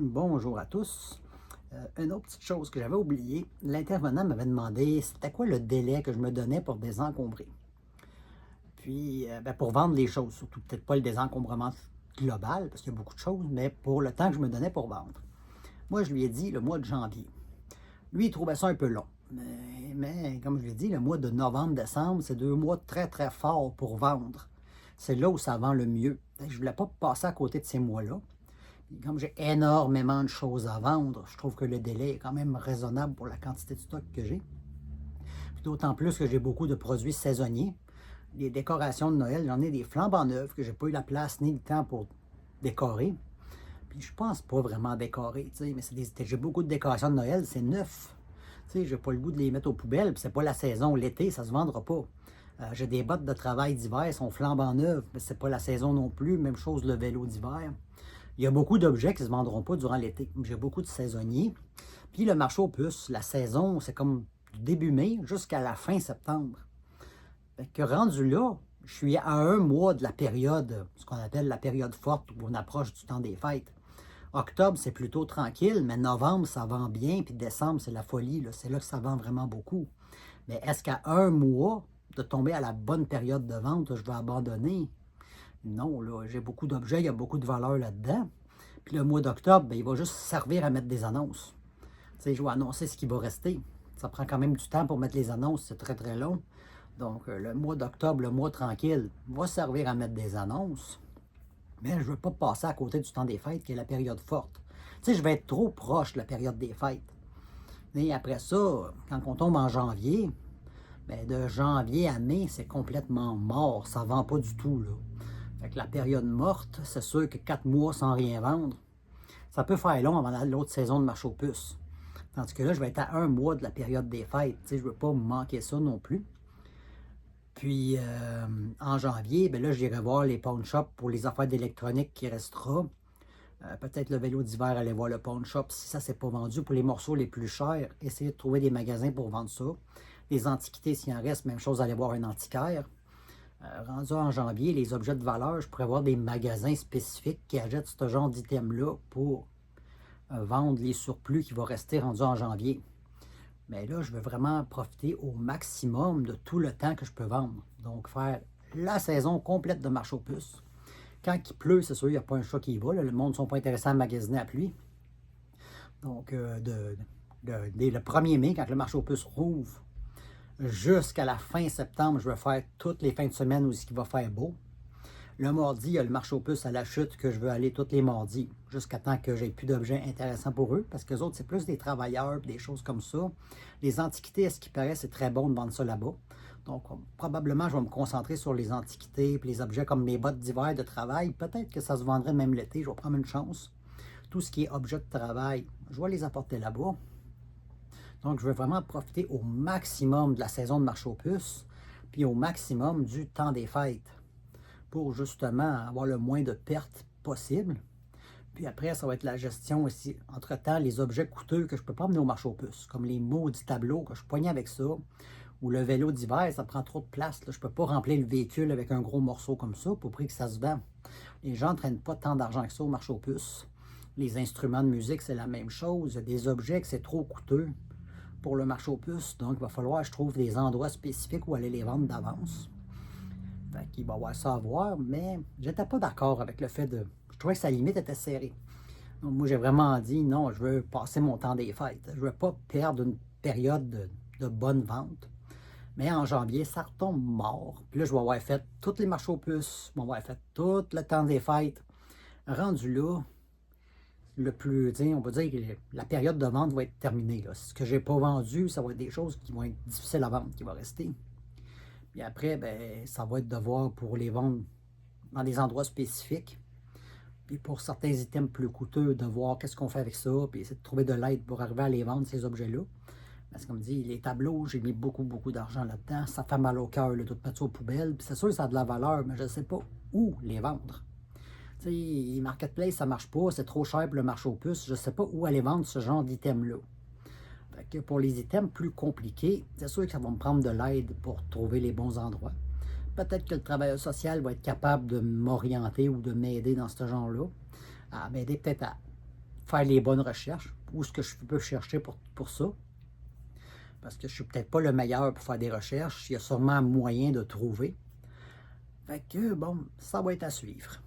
Bonjour à tous. Une autre petite chose que j'avais oubliée, l'intervenant m'avait demandé c'était quoi le délai que je me donnais pour désencombrer. Puis, pour vendre les choses, surtout peut-être pas le désencombrement global, parce qu'il y a beaucoup de choses, mais pour le temps que je me donnais pour vendre. Moi, je lui ai dit le mois de janvier. Lui, il trouvait ça un peu long. Mais comme je l'ai dit, le mois de novembre-décembre, c'est 2 mois très, très forts pour vendre. C'est là où ça vend le mieux. Je ne voulais pas passer à côté de ces mois-là. Comme j'ai énormément de choses à vendre, je trouve que le délai est quand même raisonnable pour la quantité de stock que j'ai. D'autant plus que j'ai beaucoup de produits saisonniers. Les décorations de Noël, j'en ai des flambant neufs que j'ai pas eu la place ni le temps pour décorer. Puis je pense pas vraiment décorer, mais j'ai beaucoup de décorations de Noël, c'est neuf. J'ai pas le goût de les mettre aux poubelles, puis c'est pas la saison. L'été, ça se vendra pas. J'ai des bottes de travail d'hiver, elles sont flambant neuves, mais c'est pas la saison non plus. Même chose le vélo d'hiver. Il y a beaucoup d'objets qui ne se vendront pas durant l'été. J'ai beaucoup de saisonniers. Puis le marché aux puces, la saison, c'est comme du début mai jusqu'à la fin septembre. Fait que rendu là, je suis à 1 mois de la période, ce qu'on appelle la période forte, où on approche du temps des fêtes. Octobre, c'est plutôt tranquille, mais novembre, ça vend bien, puis décembre, c'est la folie. C'est là que ça vend vraiment beaucoup. Mais est-ce qu'à 1 mois de tomber à la bonne période de vente, je vais abandonner? Non, là, j'ai beaucoup d'objets, il y a beaucoup de valeur là-dedans. Puis le mois d'octobre, il va juste servir à mettre des annonces. Je vais annoncer ce qui va rester. Ça prend quand même du temps pour mettre les annonces, c'est très très long. Donc le mois d'octobre, le mois tranquille, va servir à mettre des annonces. Mais je ne veux pas passer à côté du temps des fêtes, qui est la période forte. Je vais être trop proche de la période des fêtes. Et après ça, quand on tombe en janvier, de janvier à mai, c'est complètement mort. Ça ne vend pas du tout, là. Fait que la période morte, c'est sûr que 4 mois sans rien vendre, ça peut faire long avant l'autre saison de marché aux puces. Tandis que là, je vais être à 1 mois de la période des fêtes. Je ne veux pas me manquer ça non plus. Puis, en janvier, là, j'irai voir les pawn shops pour les affaires d'électronique qui restera. Peut-être le vélo d'hiver, aller voir le pawn shop si ça ne s'est pas vendu. Pour les morceaux les plus chers, essayer de trouver des magasins pour vendre ça. Les antiquités, s'il en reste, même chose, aller voir un antiquaire. Rendu en janvier, les objets de valeur, je pourrais avoir des magasins spécifiques qui achètent ce genre d'items-là pour vendre les surplus qui vont rester rendus en janvier. Mais là, je veux vraiment profiter au maximum de tout le temps que je peux vendre. Donc, faire la saison complète de marché aux puces. Quand il pleut, c'est sûr, il n'y a pas un chat qui y va. Là, le monde ne sont pas intéressés à magasiner à pluie. Donc, le 1er mai, quand le marché aux puces rouvre, jusqu'à la fin septembre, je vais faire toutes les fins de semaine où il va faire beau. Le mardi, il y a le marché aux puces à la chute que je veux aller tous les mardis, jusqu'à temps que j'ai plus d'objets intéressants pour eux, parce que les autres, c'est plus des travailleurs, des choses comme ça. Les antiquités, à ce qui paraît, c'est très bon de vendre ça là-bas. Donc, probablement, je vais me concentrer sur les antiquités, puis les objets comme mes bottes d'hiver de travail. Peut-être que ça se vendrait même l'été, je vais prendre une chance. Tout ce qui est objet de travail, je vais les apporter là-bas. Donc, je veux vraiment profiter au maximum de la saison de marché aux puces, puis au maximum du temps des fêtes, pour justement avoir le moins de pertes possible. Puis après, ça va être la gestion aussi. Entre-temps, les objets coûteux que je ne peux pas emmener au marché aux puces, comme les maudits tableaux que je poignais avec ça, ou le vélo d'hiver, ça prend trop de place. Là. Je ne peux pas remplir le véhicule avec un gros morceau comme ça pour prix que ça se vend. Les gens ne traînent pas tant d'argent que ça au marché aux puces. Les instruments de musique, c'est la même chose. Il y a des objets que c'est trop coûteux pour le marché aux puces. Donc, il va falloir que je trouve des endroits spécifiques où aller les vendre d'avance. Fait qu'il va y avoir ça à voir, mais j'étais pas d'accord avec le fait de... Je trouvais que sa limite était serrée. Donc, moi, j'ai vraiment dit, non, je veux passer mon temps des fêtes. Je veux pas perdre une période de bonne vente. Mais en janvier, ça retombe mort. Puis là, je vais avoir fait tous les marchés aux puces. Je vais avoir fait tout le temps des fêtes. Rendu là, le plus, on va dire que la période de vente va être terminée. Là. Ce que j'ai pas vendu, ça va être des choses qui vont être difficiles à vendre, qui vont rester. Puis après, ça va être de voir pour les vendre dans des endroits spécifiques. Puis pour certains items plus coûteux, de voir qu'est-ce qu'on fait avec ça, puis essayer de trouver de l'aide pour arriver à les vendre, ces objets-là. Parce que comme dit, les tableaux, j'ai mis beaucoup, beaucoup d'argent là-dedans. Ça fait mal au cœur, de tout mettre ça aux poubelles. Puis c'est sûr que ça a de la valeur, mais je ne sais pas où les vendre. Tu sais, Marketplace, ça ne marche pas, c'est trop cher pour le marché aux puces. Je ne sais pas où aller vendre ce genre d'items-là. Fait que pour les items plus compliqués, c'est sûr que ça va me prendre de l'aide pour trouver les bons endroits. Peut-être que le travailleur social va être capable de m'orienter ou de m'aider dans ce genre-là, à m'aider peut-être à faire les bonnes recherches, où est-ce que je peux chercher pour ça. Parce que je ne suis peut-être pas le meilleur pour faire des recherches. Il y a sûrement moyen de trouver. Fait que, bon, ça va être à suivre.